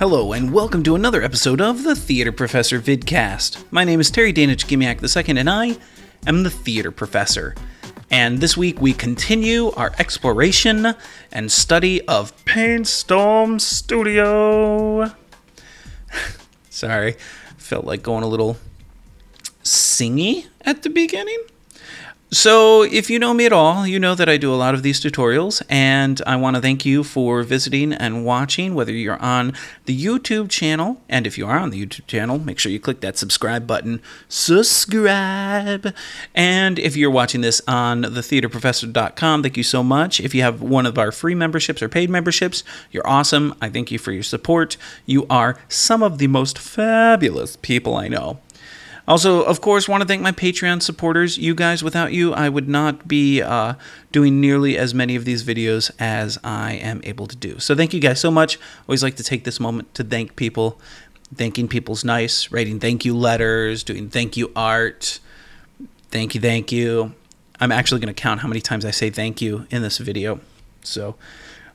Hello, and welcome to another episode of the Theatre Professor Vidcast. My name is Terry Danich Gimiak II, and I am the Theatre Professor. And this week we continue our exploration and study of Paintstorm Studio. Sorry, felt like going a little singy at the beginning. So if you know me at all, you know that I do a lot of these tutorials, and I want to thank you for visiting and watching, whether you're on the YouTube channel, and if you are on the YouTube channel, make sure you click that subscribe button, subscribe, and if you're watching this on thetheatreprofessor.com, thank you so much. If you have one of our free memberships or paid memberships, you're awesome. I thank you for your support. You are some of the most fabulous people I know. Also, of course, want to thank my Patreon supporters. You guys, without you, I would not be doing nearly as many of these videos as I am able to do. So thank you guys so much. Always like to take this moment to thank people. Thanking people's nice, writing thank you letters, doing thank you art. Thank you. I'm actually going to count how many times I say thank you in this video. So,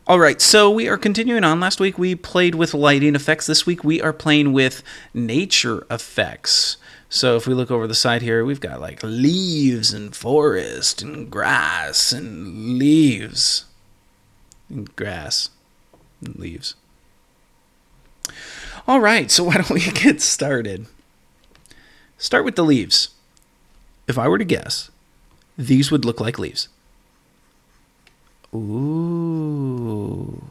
all right, so we are continuing on. Last week we played with lighting effects. This week we are playing with nature effects. So if we look over the side here, we've got like leaves and forest and grass and leaves and grass and leaves. All right, so why don't we get started? Start with the leaves. If I were to guess, these would look like leaves. Ooh.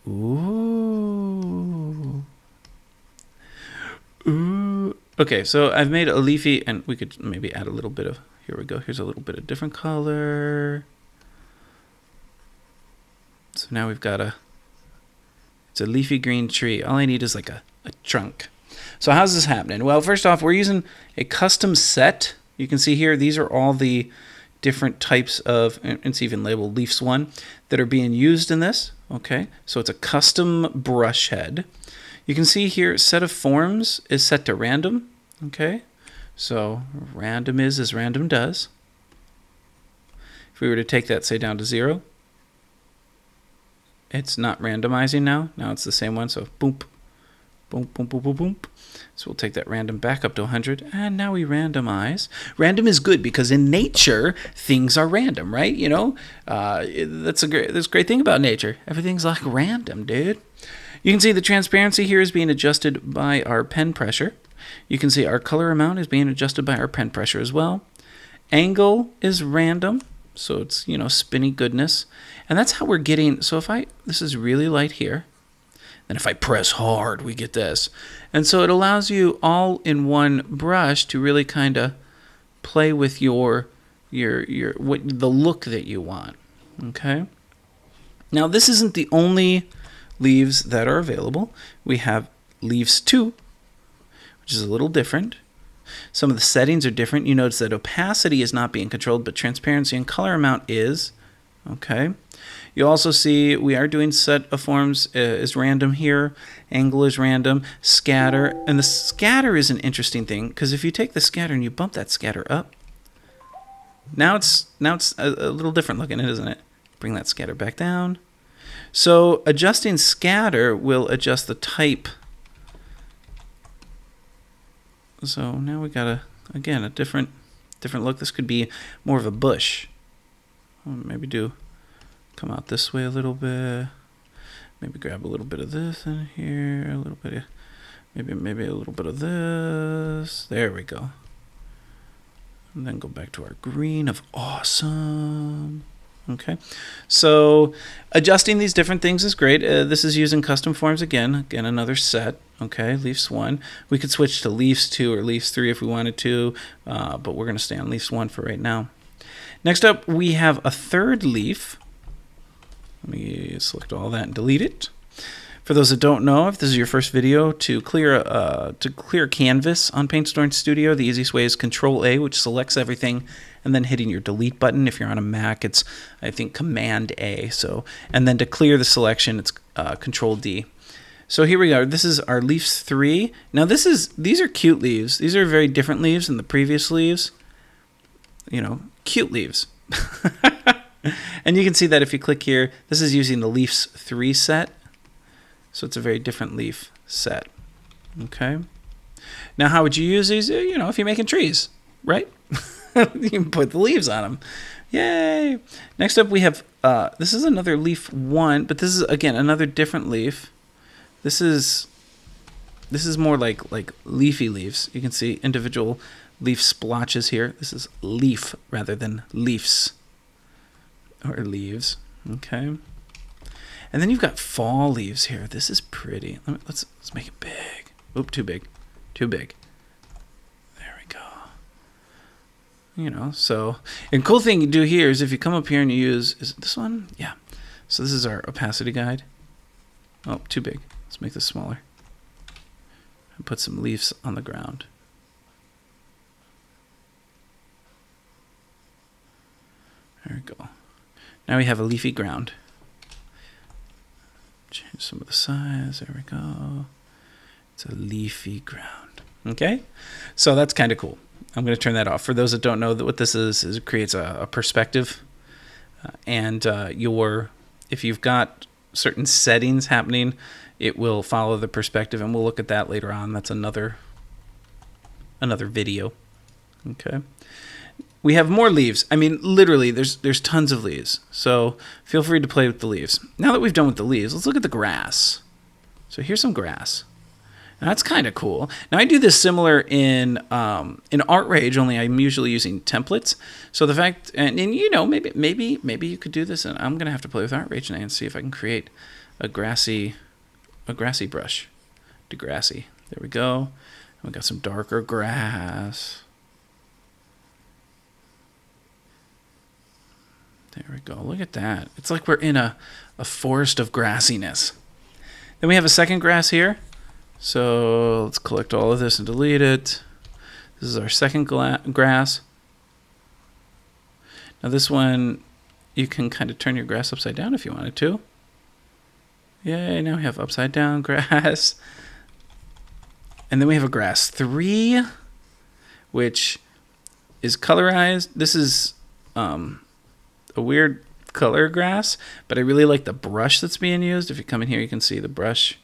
Ooh. Okay, so I've made a leafy, and we could maybe add a little bit of, here we go, here's a little bit of different color. So now we've got it's a leafy green tree. All I need is like a trunk. So how's this happening? Well, first off, we're using a custom set. You can see here, these are all the different types of, and it's even labeled Leafs 1, that are being used in this. Okay, so it's a custom brush head. You can see here, set of forms is set to random. Okay, so random is as random does. If we were to take that, say, down to 0, it's not randomizing now. Now it's the same one, so boom, boom, boom, boom, boom, boom. So we'll take that random back up to 100, and now we randomize. Random is good because in nature, things are random, right? You know, that's a great thing about nature. Everything's like random, dude. You can see the transparency here is being adjusted by our pen pressure. You can see our color amount is being adjusted by our pen pressure as well. Angle is random, so it's, you know, spinny goodness. And that's how we're getting, so if this is really light here, then if I press hard, we get this. And so it allows you all in one brush to really kind of play with the look that you want, okay? Now, this isn't the only leaves that are available. We have Leaves 2, which is a little different. Some of the settings are different. You notice that opacity is not being controlled, but transparency and color amount is. Okay. You also see we are doing set of forms is random here. Angle is random. Scatter. And the scatter is an interesting thing, because if you take the scatter and you bump that scatter up, now it's a little different looking, isn't it? Bring that scatter back down. So adjusting scatter will adjust the type. So now we got a different look. This could be more of a bush. Maybe come out this way a little bit. Maybe grab a little bit of this in here, a little bit of, maybe a little bit of this. There we go. And then go back to our green of awesome. Okay, so adjusting these different things is great. This is using custom forms again, another set. Okay, Leafs 1. We could switch to Leafs 2 or Leafs 3 if we wanted to, but we're going to stay on Leafs 1 for right now. Next up, we have a third leaf. Let me select all that and delete it. For those that don't know, if this is your first video, to clear canvas on Paintstorm Studio, the easiest way is Control-A, which selects everything, and then hitting your delete button. If you're on a Mac, it's, I think, Command-A. So, and then to clear the selection, it's Control-D. So here we go. This is our Leafs 3. Now these are cute leaves. These are very different leaves than the previous leaves. You know, cute leaves. And you can see that if you click here, this is using the Leafs 3 set. So it's a very different leaf set. Okay. Now, how would you use these? You know, if you're making trees, right? You can put the leaves on them. Yay. Next up, we have, this is another leaf 1, but this is, again, another different leaf. This is more like leafy leaves. You can see individual leaf splotches here. This is leaf rather than leaves or leaves. Okay. And then you've got fall leaves here. This is pretty. Let's make it big. Oop, too big. Too big. There we go. You know, so, and cool thing you do here is if you come up here and you use, is it this one? Yeah. So this is our opacity guide. Oh, too big. Let's make this smaller. And put some leaves on the ground. There we go. Now we have a leafy ground. Change some of the size. There we go. It's a leafy ground. Okay? So that's kind of cool. I'm going to turn that off. For those that don't know what this is it creates a perspective. If you've got certain settings happening, it will follow the perspective, and we'll look at that later on. That's another video. Okay. We have more leaves. I mean, literally, there's tons of leaves. So feel free to play with the leaves. Now that we've done with the leaves, let's look at the grass. So here's some grass. Now that's kind of cool. Now I do this similar in Art Rage, only I'm usually using templates. So the fact, and you know, maybe you could do this, and I'm gonna have to play with Art Rage now and see if I can create a grassy brush. Degrassy. There we go. We got some darker grass. There we go. Look at that. It's like we're in a forest of grassiness. Then we have a second grass here. So let's collect all of this and delete it. This is our second grass. Now this one, you can kind of turn your grass upside down if you wanted to. Yay, now we have upside down grass. And then we have a grass 3, which is colorized. This is a weird color grass, but I really like the brush that's being used. If you come in here, you can see the brush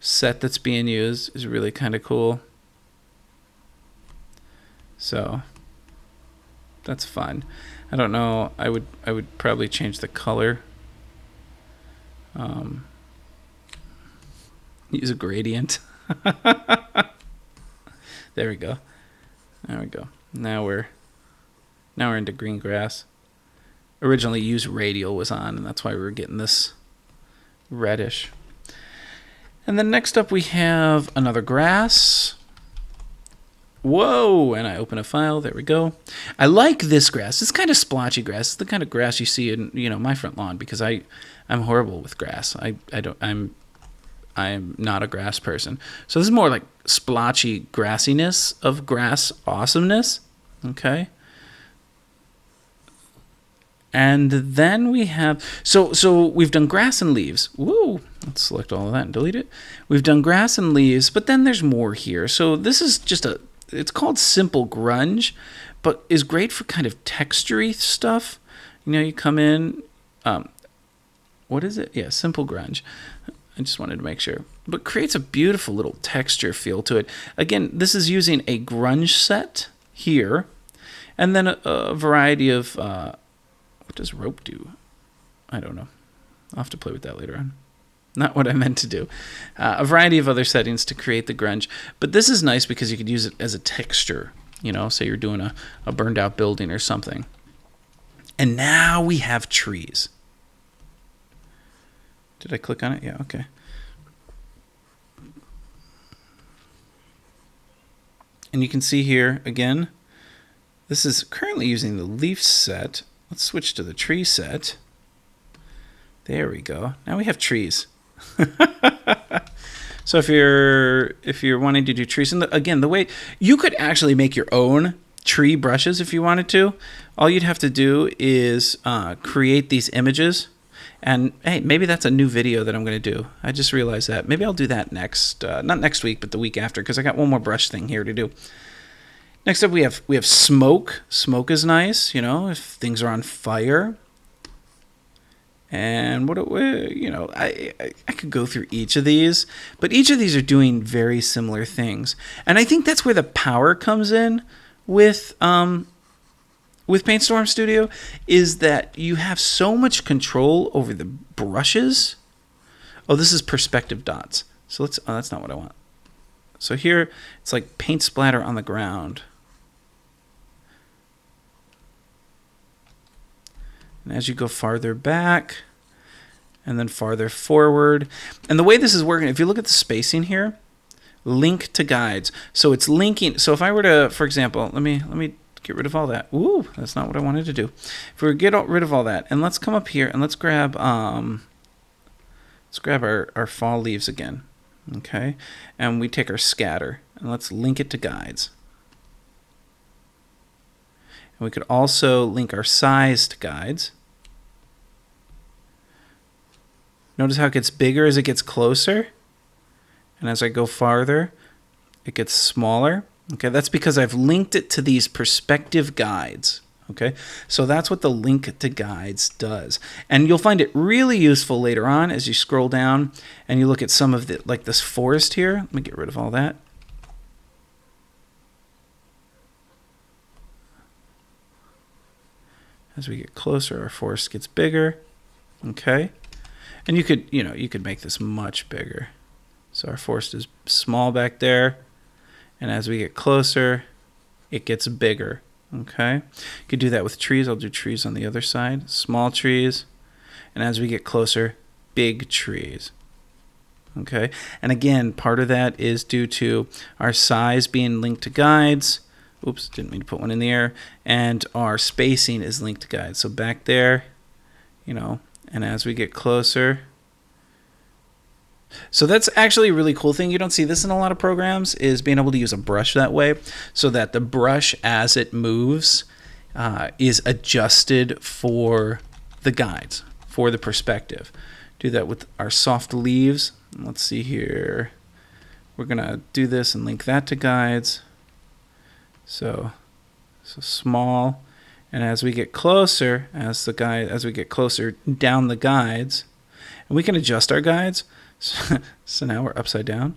set that's being used is really kind of cool. So that's fun. I don't know. I would probably change the color. Use a gradient. There we go. There we go. Now we're into green grass. Originally use radial was on, and that's why we were getting this reddish. And then next up we have another grass. Whoa, and I open a file. There we go. I like this grass. It's kind of splotchy grass. It's the kind of grass you see in, you know, my front lawn, because I'm horrible with grass. I'm not a grass person. So this is more like splotchy grassiness of grass awesomeness. Okay. And then we have, so we've done grass and leaves. Woo! Let's select all of that and delete it. We've done grass and leaves, but then there's more here. So this is just it's called simple grunge, but is great for kind of texture-y stuff. You know, you come in, what is it? Yeah, simple grunge. I just wanted to make sure. But creates a beautiful little texture feel to it. Again, this is using a grunge set here, and then a variety of, what does rope do? I don't know. I'll have to play with that later on. Not what I meant to do. A variety of other settings to create the grunge. But this is nice because you could use it as a texture. You know, say you're doing a burned out building or something. And now we have trees. Did I click on it? Yeah, okay. And you can see here, again, this is currently using the leaf set. Let's switch to the tree set. There we go. Now we have trees. So if you're wanting to do trees, and again, the way you could actually make your own tree brushes if you wanted to. All you'd have to do is create these images. And hey, maybe that's a new video that I'm going to do. I just realized that. Maybe I'll do that next, not next week, but the week after, because I got one more brush thing here to do. Next up, we have smoke. Smoke is nice, you know, if things are on fire. And I could go through each of these, but each of these are doing very similar things. And I think that's where the power comes in with Paintstorm Studio, is that you have so much control over the brushes. Oh, this is perspective dots. So that's not what I want. So here, it's like paint splatter on the ground. And as you go farther back, and then farther forward. And the way this is working, if you look at the spacing here, link to guides. So it's linking. So if I were to, for example, let me get rid of all that. Ooh, that's not what I wanted to do. If we get rid of all that, and let's come up here and let's grab our fall leaves again. Okay, and we take our scatter and let's link it to guides. And we could also link our size to guides. Notice how it gets bigger as it gets closer. And as I go farther, it gets smaller. Okay, that's because I've linked it to these perspective guides. Okay, so that's what the link to guides does. And you'll find it really useful later on as you scroll down and you look at some of the, like this forest here. Let me get rid of all that. As we get closer, our forest gets bigger. Okay, and you could make this much bigger. So our forest is small back there, and as we get closer, it gets bigger. Okay, you could do that with trees. I'll do trees on the other side. Small trees, and as we get closer, big trees. Okay, and again, part of that is due to our size being linked to guides. Oops, didn't mean to put one in the air. And our spacing is linked to guides. So back there, and as we get closer. So that's actually a really cool thing. You don't see this in a lot of programs, is being able to use a brush that way so that the brush as it moves is adjusted for the guides, for the perspective. Do that with our soft leaves. Let's see here. We're going to do this and link that to guides. So small, and as we get closer, as we get closer down the guides, and we can adjust our guides. So now we're upside down.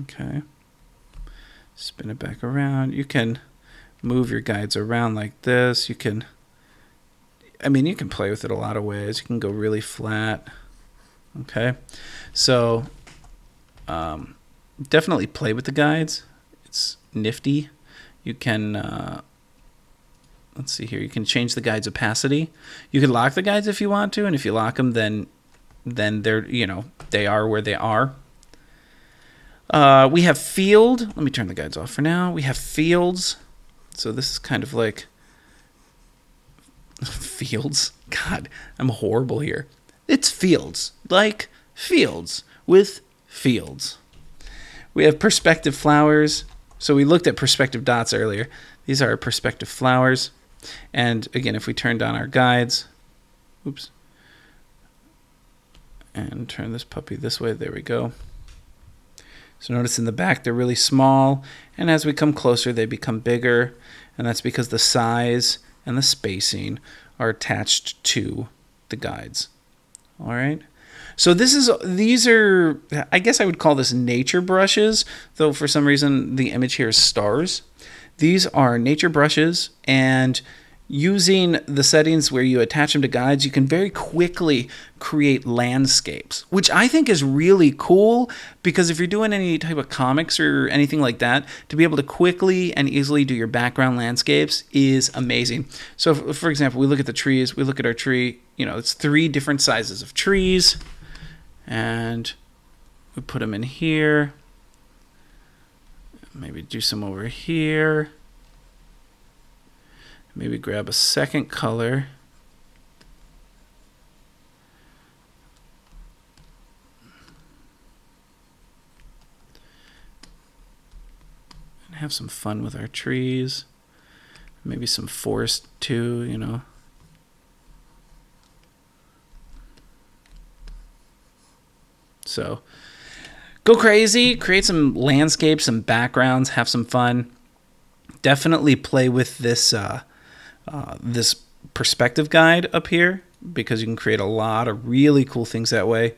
Okay. Spin it back around. You can move your guides around like this. You can play with it a lot of ways. You can go really flat. Okay. So definitely play with the guides. It's nifty. You can let's see here. You can change the guide's opacity. You can lock the guides if you want to, and if you lock them, then they're they are where they are. We have field. Let me turn the guides off for now. We have fields. So this is kind of like fields. God, I'm horrible here. It's fields, like fields with fields. We have perspective flowers. So we looked at perspective dots earlier. These are our perspective flowers. And again, if we turn down our guides, oops, and turn this puppy this way, there we go. So notice in the back, they're really small. And as we come closer, they become bigger. And that's because the size and the spacing are attached to the guides. All right. So these are, I guess I would call this nature brushes, though for some reason the image here is stars. These are nature brushes, and using the settings where you attach them to guides, you can very quickly create landscapes, which I think is really cool, because if you're doing any type of comics or anything like that, to be able to quickly and easily do your background landscapes is amazing. So for example, we look at the trees, we look at our tree, it's 3 different sizes of trees, and we put them in here. Maybe do some over here. Maybe grab a second color. And have some fun with our trees. Maybe some forest too, So go crazy, create some landscapes, some backgrounds, have some fun. Definitely play with this this perspective guide up here, because you can create a lot of really cool things that way.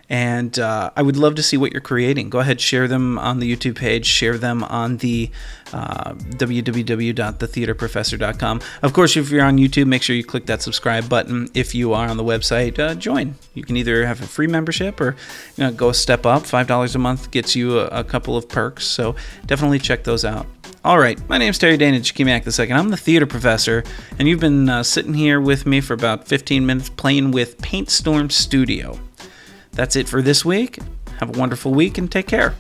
And I would love to see what you're creating. Go ahead, share them on the YouTube page, share them on the www.thetheatreprofessor.com. Of course, if you're on YouTube, make sure you click that subscribe button. If you are on the website, join. You can either have a free membership or go a step up. $5 a month gets you a couple of perks, so definitely check those out. All right, my name's Terry Dana Chikimiak II. I'm the Theatre Professor, and you've been sitting here with me for about 15 minutes playing with Paintstorm Studio. That's it for this week. Have a wonderful week and take care.